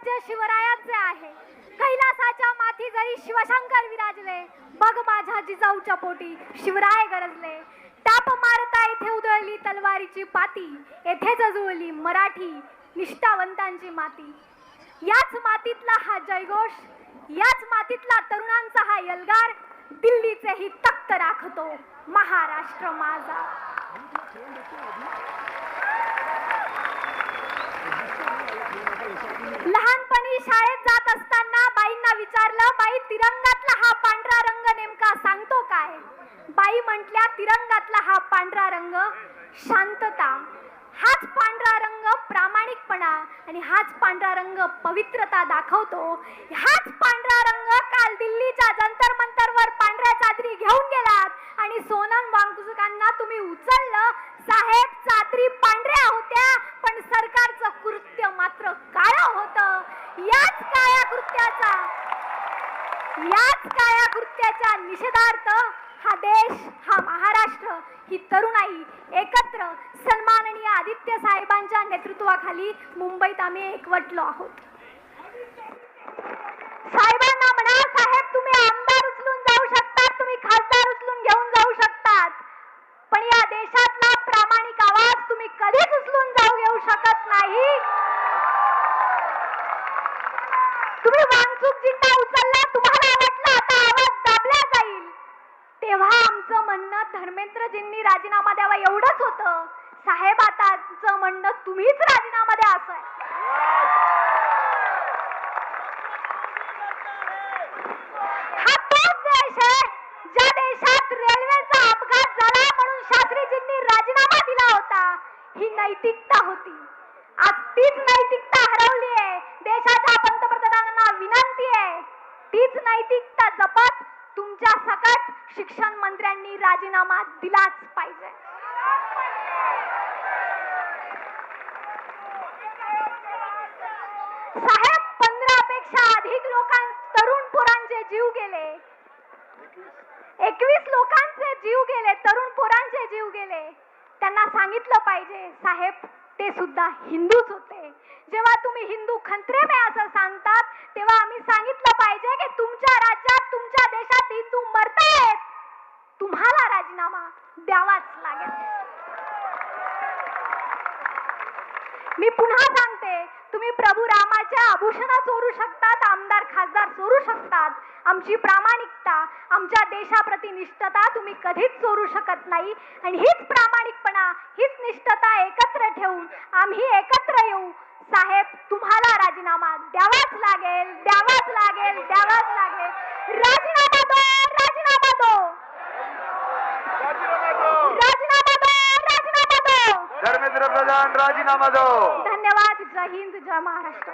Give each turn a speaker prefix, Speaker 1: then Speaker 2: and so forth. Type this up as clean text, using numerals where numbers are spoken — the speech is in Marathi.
Speaker 1: राज्य शिवरायाचे आहे. कैलासाच्या माथी जरी शिवशंकर विराजले, बघ माझ्या जिजाऊच्या पोटी शिवराय गरजले. ताप मारता इथे उधळली तलवारीची पाती, येथेच जुळली मराठी निष्ठावंतांची माती. याच मातीतला हा जयघोष, याच मातीतला तरुणांचा हा यलगार, दिल्लीचे ही तख्त राखतो महाराष्ट्र माझा. लहानपणी शाळेत जात असताना बाईंना विचारलं, बाई तिरंगातला हा पांढरा रंग नेमका सांगतो काय? बाई म्हटल्या, तिरंगातला हा पांढरा रंग शांतता, हाच पांढरा रंग प्रामाणिकपणा आणि हाच पांढरा रंग पवित्रता दाखवतो. हाच पांढरा रंग काल दिल्लीच्या जंतर मंतरवर पांढऱ्या चादरी घेऊन गेलात आणि सोनम वांगचुकांना तुम्ही उचललं. साहेब, चादरी पांढऱ्या होत्या पण सरकारचं कृत्य मात्र काळं होतं. याच काळ्या कृत्याच्या निषेधार्थ हा देश, हा महाराष्ट्र, ही तरुणाई एकत्र सन्माननीय आदित्य साहेबांच्या नेतृत्वाखाली मुंबईत आम्ही एकवटलो आहोत. साहेबांना म्हणा, साहेब तुम्ही आमदार उचलून जाऊ शकतात, तुम्ही खासदार उचलून घेऊन जाऊ शकतात, पण या देशातला प्रामाणिक आवाज तुम्ही कधीच उचलून जाऊ घेऊ शकत नाही. तुम्ही वांगचुकजींना उचलला, तुम्हाला वाटलं आता आवाज दाबला जाईल, तेव्हा आमचं म्हणणं धर्मेंद्रजींनी राजीनामा द्यावा एवढंच होतं. साहेब, आताचं म्हणणं तुम्हीच राजीनामा द्या असं आहे. हा तोच देश आहे ज्या देशात रेल्वेचा अपघात झाला म्हणून शास्त्रीजींनी राजीनामा दिला होता. ही नैतिकता होती. आज तीच नैतिकता हरवली आहे. देशाच्या पंतप्रधानांना विनंती आहे, तीच नैतिकता जपत तुमच्या सकट शिक्षण मंत्र्यांनी राजीनामा दिलाच पाहिजे. साहेब, 15 पेक्षा अधिक तरुण पोरांचे जीव गेले. 21 लोकांचे जीव गेले, तरुण पोरांचे जीव गेले. त्यांना सांगितलं पाहिजे, साहेब ते सुद्धा हिंदूच होते. जेव्हा तुम्ही हिंदू खंत्रे में असं सांगतात, तेव्हा आम्ही सांगितलं पाहिजे की तुमच्या राज्यात, तुमच्या देशात हिंदू मरतायत, तुम्हाला राजीनामा द्यावाच लागेल. मी पुन्हा सांगते, तुम्ही प्रभू रामाच्या आभूषणा चोरू शकतात, आमदार खासदार चोरू शकतात, आमची प्रामाणिकता, आमच्या देशाप्रती निष्ठता तुम्ही कधीच चोरू शकत नाही. आणि हीच प्रामाणिकपणा, हीच निष्ठता एकत्र ठेवून आम्ही एकत्र येऊ. साहेब, तुम्हाला राजीनामा द्यावाच लागेल, द्यावाच लागेल, द्यावाच लागेल. राजीनामा दो, राजीनामा दो, राजीनामा दो, राजीनामा दो.
Speaker 2: धर्मेंद्र प्रधान राजीनामा दो.
Speaker 1: धन्यवाद. जय हिंद, जय महाराष्ट्र.